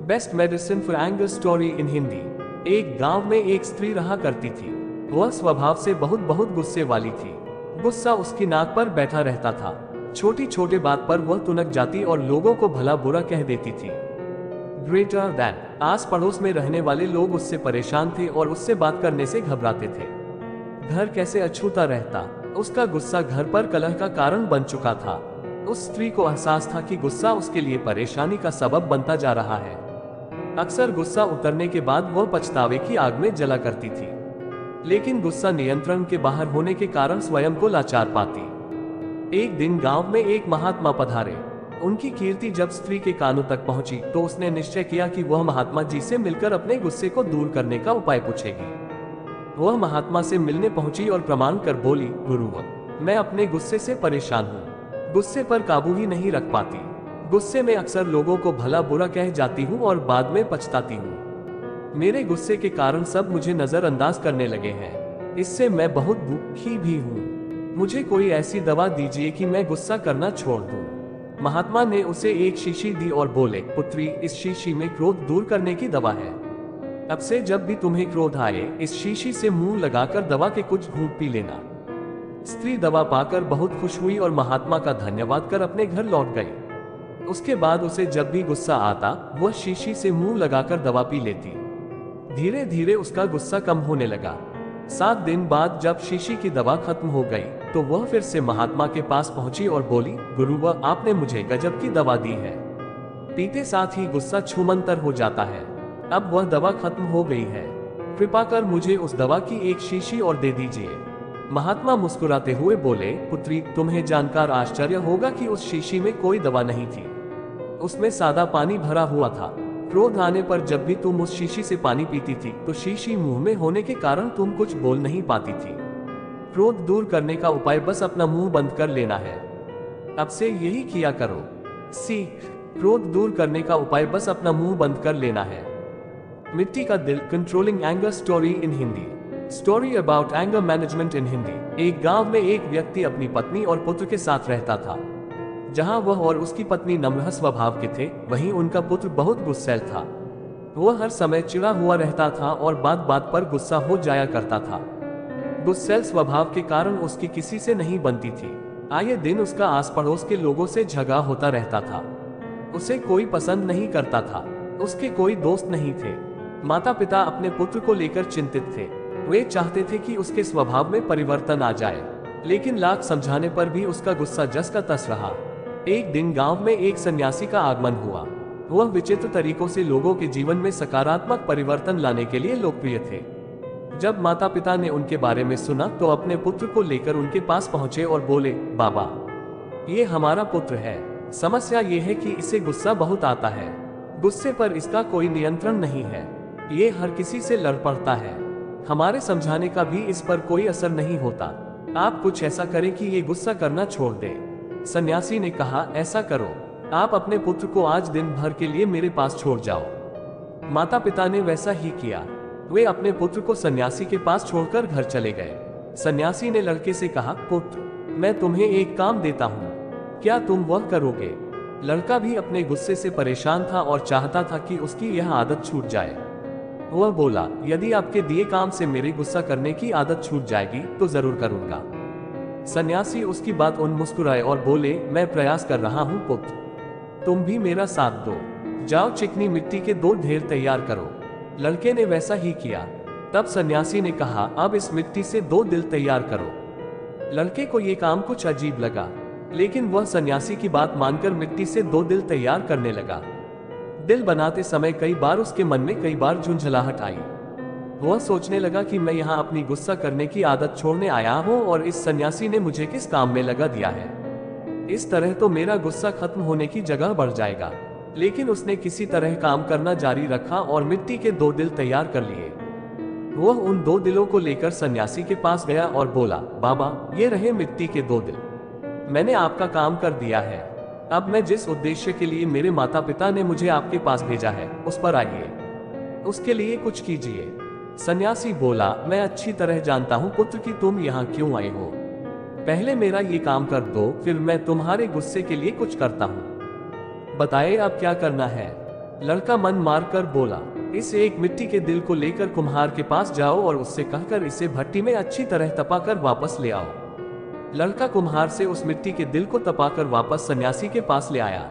Best medicine for anger story in Hindi. एक गांव में एक स्त्री रहा करती थी। वह स्वभाव से बहुत बहुत गुस्से वाली थी। गुस्सा उसकी नाक पर बैठा रहता था। छोटी छोटी बात पर वह तुनक जाती और लोगों को भला बुरा कह देती थी। ग्रेटर दैन आस पड़ोस में रहने वाले लोग उससे परेशान थे और उससे बात करने से घबराते थे। घर कैसे अछूता रहता। उसका गुस्सा घर पर कलह का कारण बन चुका था। उस स्त्री को एहसास था कि गुस्सा उसके लिए परेशानी का सबब बनता जा रहा है। अक्सर गुस्सा उतरने के बाद वह पछतावे की आग में जला करती थी, लेकिन गुस्सा नियंत्रण के बाहर होने के कारण स्वयं को लाचार पाती। एक दिन गांव में एक महात्मा पधारे। उनकी कीर्ति जब स्त्री के कानों तक पहुंची तो उसने निश्चय किया कि वह महात्मा जी से मिलकर अपने गुस्से को दूर करने का उपाय पूछेगी। वह महात्मा से मिलने पहुंची और प्रमाण कर बोली, गुरुवर, मैं अपने गुस्से से परेशान हूँ। गुस्से पर काबू ही नहीं रख पाती। गुस्से में अक्सर लोगों को भला बुरा कह जाती हूँ और बाद में पछताती हूँ। मेरे गुस्से के कारण सब मुझे नजरअंदाज करने लगे हैं। इससे मैं बहुत दुखी भी हूँ। मुझे कोई ऐसी दवा दीजिए कि मैं गुस्सा करना छोड़ दूँ। महात्मा ने उसे एक शीशी दी और बोले, पुत्री, इस शीशी में क्रोध दूर करने की दवा है। अब से जब भी तुम्हें क्रोध आए, इस शीशी से मुंह लगाकर दवा के कुछ घूंट पी लेना। स्त्री दवा पाकर बहुत खुश हुई और महात्मा का धन्यवाद कर अपने घर लौट गई। उसके बाद उसे जब भी गुस्सा आता वह शीशी से मुंह लगाकर दवा पी लेती। धीरे धीरे उसका गुस्सा कम होने लगा। 7 दिन बाद जब शीशी की दवा खत्म हो गई तो वह फिर से महात्मा के पास पहुंची और बोली, गुरुवर, आपने मुझे गजब की दवा दी है। पीते साथ ही गुस्सा छूमंतर हो जाता है। अब वह दवा खत्म हो गई है। कृपा कर मुझे उस दवा की एक शीशी और दे दीजिए। महात्मा मुस्कुराते हुए बोले, पुत्री, तुम्हें जानकर आश्चर्य होगा कि उस शीशी में कोई दवा नहीं थी। उसमें सादा पानी भरा हुआ था। क्रोध आने पर जब भी तुम उस शीशी से पानी पीती थी तो शीशी मुंह में होने के कारण तुम कुछ बोल नहीं पाती थी। क्रोध दूर करने का उपाय बस अपना मुंह बंद कर लेना है। अब से यही किया करो। सीख, क्रोध दूर करने का उपाय बस अपना मुंह बंद कर लेना है। मिट्टी का दिल, controlling anger story in Hindi. Story about anger management in Hindi. एक गांव में एक व्यक्ति अपनी पत्नी और पुत्र के साथ रहता था। जहां वह और उसकी पत्नी नम्र स्वभाव के थे, वहीं उनका पुत्र बहुत गुस्सैल था। वह हर समय चिढ़ा हुआ रहता था और बात बात पर गुस्सा हो जाया करता था। गुस्सैल स्वभाव के कारण उसकी किसी से नहीं बनती थी। आए दिन उसका आस पड़ोस के लोगों से झगड़ा होता रहता था। उसे कोई पसंद नहीं करता था। उसके कोई दोस्त नहीं थे। माता पिता अपने पुत्र को लेकर चिंतित थे। वे चाहते थे कि उसके स्वभाव में परिवर्तन आ जाए, लेकिन लाख समझाने पर भी उसका गुस्सा जस का तस रहा। एक दिन गांव में एक सन्यासी का आगमन हुआ। वह विचित्र तरीकों से लोगों के जीवन में सकारात्मक परिवर्तन लाने के लिए लोकप्रिय थे। जब माता पिता ने उनके बारे में सुना तो अपने पुत्र को लेकर उनके पास पहुंचे और बोले, बाबा, ये हमारा पुत्र है। समस्या ये है कि इसे गुस्सा बहुत आता है। गुस्से पर इसका कोई नियंत्रण नहीं है। ये हर किसी से लड़ पड़ता है। हमारे समझाने का भी इस पर कोई असर नहीं होता। आप कुछ ऐसा करें कि ये गुस्सा करना छोड़ दे। सन्यासी ने कहा, ऐसा करो, आप अपने पुत्र को आज दिन भर के लिए मेरे पास छोड़ जाओ। माता पिता ने वैसा ही किया। वे अपने पुत्र को सन्यासी के पास छोड़कर घर चले गए। सन्यासी ने लड़के से कहा, पुत्र, मैं तुम्हें एक काम देता हूँ, क्या तुम वह करोगे? लड़का भी अपने गुस्से से परेशान था और चाहता था कि उसकी यह आदत छूट जाए। वह बोला, यदि आपके दिए काम से मेरे गुस्सा करने की आदत छूट जाएगी तो जरूर करूंगा। सन्यासी उसकी बात उन मुस्कुराए और बोले, मैं प्रयास कर रहा हूँ पुत्र, तुम भी मेरा साथ दो। जाओ चिकनी मिट्टी के 2 ढेर तैयार करो। लड़के ने वैसा ही किया। तब सन्यासी ने कहा, अब इस मिट्टी से 2 दिल तैयार करो। लड़के को ये काम कुछ अजीब लगा, लेकिन वह सन्यासी की बात मानकर मिट्टी से 2 दिल तैयार करने लगा। दिल बनाते समय कई बार उसके मन में कई बार झुंझलाहट आई। वह सोचने लगा कि मैं यहाँ अपनी गुस्सा करने की आदत छोड़ने आया हूँ और इस सन्यासी ने मुझे किस काम में लगा दिया है। इस तरह तो मेरा गुस्सा खत्म होने की जगह बढ़ जाएगा। लेकिन उसने किसी तरह काम करना जारी रखा और मिट्टी के 2 दिल तैयार कर लिए। वह उन 2 दिलों को लेकर सन्यासी के पास गया और बोला, बाबा, ये रहे मिट्टी के 2 दिल। मैंने आपका काम कर दिया है। अब मैं जिस उद्देश्य के लिए मेरे माता पिता ने मुझे आपके पास भेजा है उस पर आइए। उसके लिए कुछ कीजिए। सन्यासी बोला, मैं अच्छी तरह जानता हूँ पुत्र कि तुम यहाँ क्यों आए हो। पहले मेरा ये काम कर दो, फिर मैं तुम्हारे गुस्से के लिए कुछ करता हूँ। बताए अब क्या करना है। लड़का मन मार कर बोला, इस एक मिट्टी के दिल को लेकर कुम्हार के पास जाओ और उससे कहकर इसे भट्टी में अच्छी तरह तपाकर वापस ले आओ। लड़का कुम्हार से उस मिट्टी के दिल को तपाकर वापस सन्यासी के पास ले आया।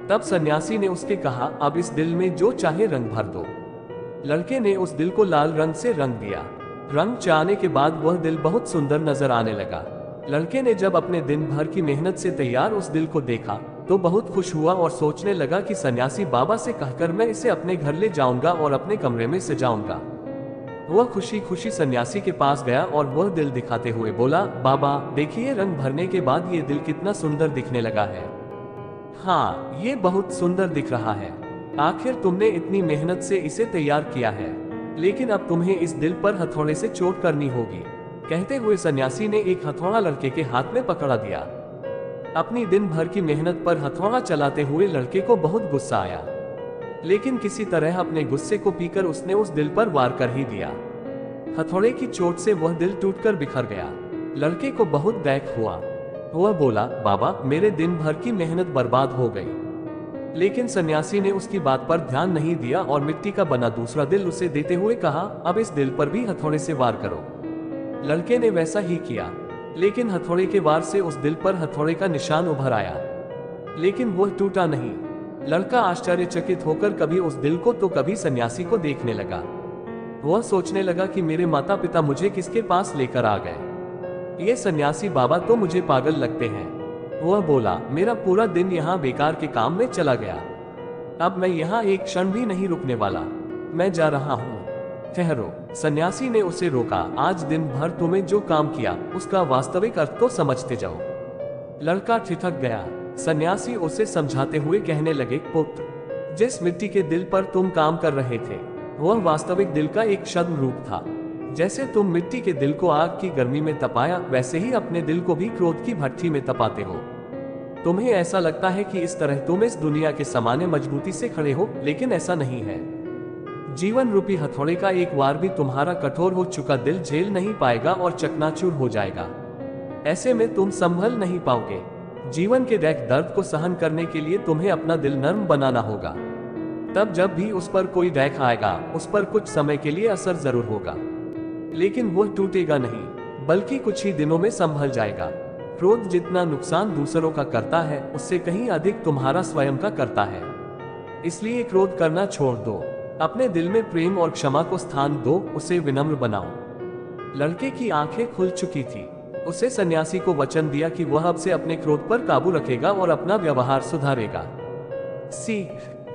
तब सन्यासी ने उसके कहा, अब इस दिल में जो चाहे रंग भर दो। लड़के ने उस दिल को लाल रंग से रंग दिया। रंग चाहने के बाद वह दिल बहुत सुंदर नजर आने लगा। लड़के ने जब अपने दिन भर की मेहनत से तैयार उस दिल को देखा तो बहुत खुश हुआ और सोचने लगा कि सन्यासी बाबा से कहकर मैं इसे अपने घर ले जाऊंगा और अपने कमरे में सजाऊंगा। वह खुशी खुशी सन्यासी के पास गया और वह दिल दिखाते हुए बोला, बाबा देखिए, रंग भरने के बाद ये दिल कितना सुंदर दिखने लगा है। हाँ, ये बहुत सुंदर दिख रहा है। आखिर तुमने इतनी मेहनत से इसे तैयार किया है, लेकिन अब तुम्हें इस दिल पर हथौड़े से चोट करनी होगी। कहते हुए सन्यासी ने एक हथौड़ा लड़के के हाथ में पकड़ा दिया। अपनी दिन भर की मेहनत पर हथौड़ा चलाते हुए लड़के को बहुत गुस्सा आया, लेकिन किसी तरह अपने गुस्से को पीकर उसने उस दिल पर वार कर ही दिया। हथौड़े की चोट से वह दिल टूटकर बिखर गया। लड़के को बहुत दैख हुआ। वह बोला, बाबा मेरे दिन भर की मेहनत बर्बाद हो गई। लेकिन सन्यासी ने उसकी बात पर ध्यान नहीं दिया और मिट्टी का बना दूसरा दिल उसे देते हुए कहा, अब इस दिल पर भी हथौड़े से वार करो। लड़के ने वैसा ही किया, लेकिन हथौड़े के वार से उस दिल पर हथौड़े का निशान उभर आया, लेकिन वह टूटा नहीं। लड़का आश्चर्यचकित होकर कभी उस दिल को तो कभी सन्यासी को देखने लगा। वह सोचने लगा कि मेरे माता पिता मुझे किसके पास लेकर आ गए। ये सन्यासी बाबा तो मुझे पागल लगते हैं। वह बोला, मेरा पूरा दिन यहाँ बेकार के काम में चला गया। अब मैं यहाँ एक क्षण भी नहीं रुकने वाला। मैं जा रहा हूँ। ठहरो। सन्यासी ने उसे रोका, आज दिन भर तुम्हें जो काम किया उसका वास्तविक अर्थ तो समझते जाओ। लड़का ठिठक गया। सन्यासी उसे समझाते हुए कहने लगे, पुत्र, जिस मिट्टी के दिल पर तुम काम कर रहे थे वह वास्तविक दिल का एक छद्म रूप था। जैसे तुम मिट्टी के दिल को आग की गर्मी में तपाया, वैसे ही अपने दिल को भी क्रोध की भट्टी में तपाते हो। तुम्हें ऐसा लगता है कि इस तरह तुम इस दुनिया के सामान्य मजबूती से खड़े हो, लेकिन ऐसा नहीं है। जीवन रूपी हथौड़े का एक वार भी तुम्हारा कठोर हो चुका दिल झेल नहीं पाएगा और चकनाचूर हो जाएगा। ऐसे में तुम संभल नहीं पाओगे। जीवन के दैख दर्द को सहन करने के लिए तुम्हें अपना दिल नर्म बनाना होगा। तब जब भी उस पर कोई दैख आएगा, उस पर कुछ समय के लिए असर जरूर होगा, लेकिन वह टूटेगा नहीं, बल्कि कुछ ही दिनों में संभल जाएगा। क्रोध जितना नुकसान दूसरों का करता है, उससे कहीं अधिक तुम्हारा स्वयं का करता है। इसलिए क्रोध करना छोड़ दो। अपने दिल में प्रेम और क्षमा को स्थान दो, उसे विनम्र बनाओ। लड़के की आंखें खुल चुकी थी। उसे सन्यासी को वचन दिया कि वह अब से अपने क्रोध पर काबू रखेगा और अपना व्यवहार सुधारेगा। सीख,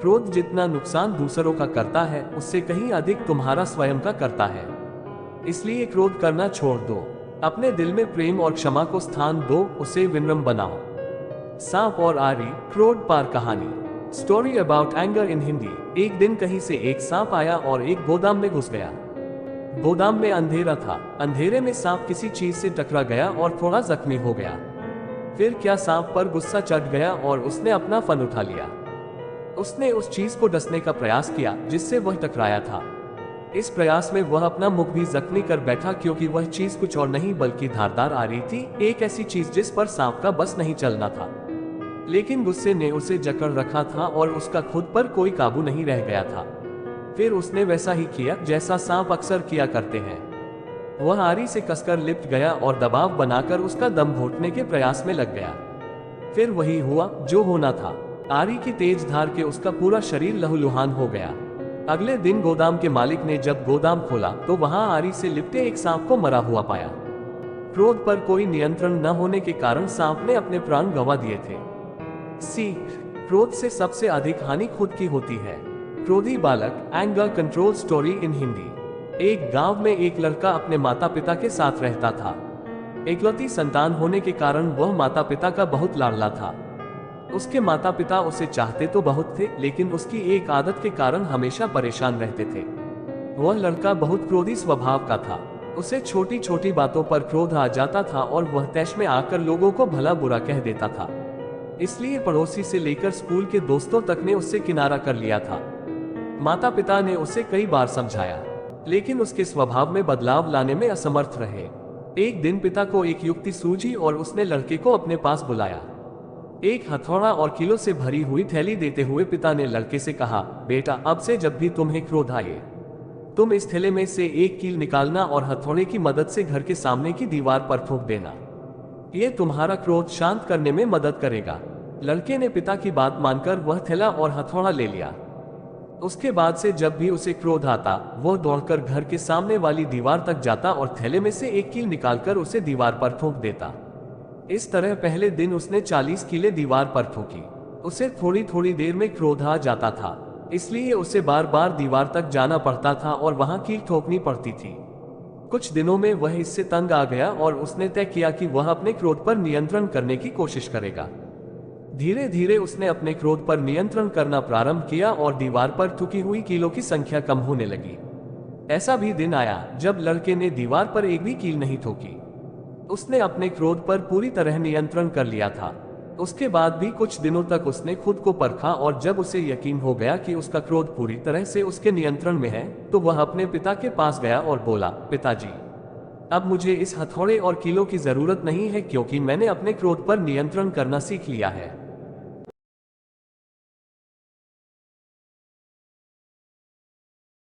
क्रोध जितना नुकसान दूसरों का करता है, उससे कहीं अधिक तुम्हारा स्वयं का करता है। इसलिए क्रोध करना छोड़ दो। अपने दिल में प्रेम और क्षमा को स्थान दो, उसे विनम्र बनाओ। सांप और आरी, क्रोध पार कहानी। Story about anger in Hindi. एक दिन कहीं से एक सांप आया और एक गोदाम में घुस गया। गोदाम में अंधेरा था। अंधेरे में सांप किसी चीज से टकरा गया और थोड़ा जख्मी हो गया। फिर क्या सांप पर गुस्सा चढ़ गया और उसने अपना फन उठा लिया। उसने उस चीज को डसने का प्रयास किया जिससे वह टकराया था। इस प्रयास में वह अपना मुख भी जख्मी कर बैठा, क्योंकि वह चीज कुछ और नहीं बल्कि धारदार आरी थी, एक ऐसी चीज जिस पर सांप का बस नहीं चलना था। लेकिन गुस्से ने उसे जकड़ रखा था और उसका खुद पर कोई काबू नहीं रह गया था। फिर उसने वैसा ही किया जैसा सांप अक्सर किया करते हैं। वह आरी से कसकर लिपट गया और दबाव बनाकर उसका दम घोटने के प्रयास में लग गया। फिर वही हुआ जो होना था। आरी की तेज धार के उसका पूरा शरीर लहूलुहान हो गया। अगले दिन गोदाम के मालिक ने जब गोदाम खोला तो वहां आरी से लिपटे एक सांप को मरा हुआ पाया। क्रोध पर कोई नियंत्रण न होने के कारण सांप ने अपने प्राण गंवा दिए थे। सीख, क्रोध से सबसे अधिक हानि खुद की होती है। क्रोधी बालक, anger control story in Hindi. एक गांव में एक लड़का अपने माता पिता के साथ रहता था। एकलौती संतान होने के कारण वह माता पिता का बहुत लाडला था। उसके माता पिता उसे चाहते तो बहुत थे, लेकिन उसकी एक आदत के कारण हमेशा परेशान रहते थे। वह लड़का बहुत क्रोधी स्वभाव का था। उसे छोटी छोटी बातों पर क्रोध आ जाता था और वह तैश में आकर लोगों को भला बुरा कह देता था। इसलिए पड़ोसी से लेकर स्कूल के दोस्तों तक ने उससे किनारा कर लिया था। माता पिता ने उसे कई बार समझाया, लेकिन उसके स्वभाव में बदलाव लाने में असमर्थ रहे। एक दिन पिता को एक युक्ति सूझी और उसने लड़के को अपने पास बुलाया। एक हथौड़ा और कीलों से भरी हुई थैली देते हुए पिता ने लड़के से कहा, बेटा अब से जब भी तुम्हें क्रोध आए तुम इस थैले में से एक कील निकालना और हथौड़े की मदद से घर के सामने की दीवार पर ठोक देना। ये तुम्हारा क्रोध शांत करने में मदद करेगा। लड़के ने पिता की बात मानकर वह थैला और हथौड़ा ले लिया। उसके बाद से जब भी उसे क्रोध आता वह दौड़कर घर के सामने वाली दीवार तक जाता और थैले में से एक कील निकालकर उसे दीवार पर ठोक देता। इस तरह पहले दिन उसने 40 कीलें दीवार पर ठोकी। उसे थोड़ी थोड़ी देर में क्रोध आ जाता था, इसलिए उसे बार बार दीवार तक जाना पड़ता था और वहां कील ठोकनी पड़ती थी। कुछ दिनों में वह इससे तंग आ गया और उसने तय किया कि वह अपने क्रोध पर नियंत्रण करने की कोशिश करेगा। धीरे धीरे उसने अपने क्रोध पर नियंत्रण करना प्रारंभ किया और दीवार पर ठुकी हुई कीलों की संख्या कम होने लगी। ऐसा भी दिन आया जब लड़के ने दीवार पर एक भी कील नहीं ठोकी। उसने अपने क्रोध पर पूरी तरह नियंत्रण कर लिया था। उसके बाद भी कुछ दिनों तक उसने खुद को परखा और जब उसे यकीन हो गया कि उसका क्रोध पूरी तरह से उसके नियंत्रण में है तो वह अपने पिता के पास गया और बोला, पिताजी अब मुझे इस हथौड़े और कीलों की जरूरत नहीं है क्योंकि मैंने अपने क्रोध पर नियंत्रण करना सीख लिया है।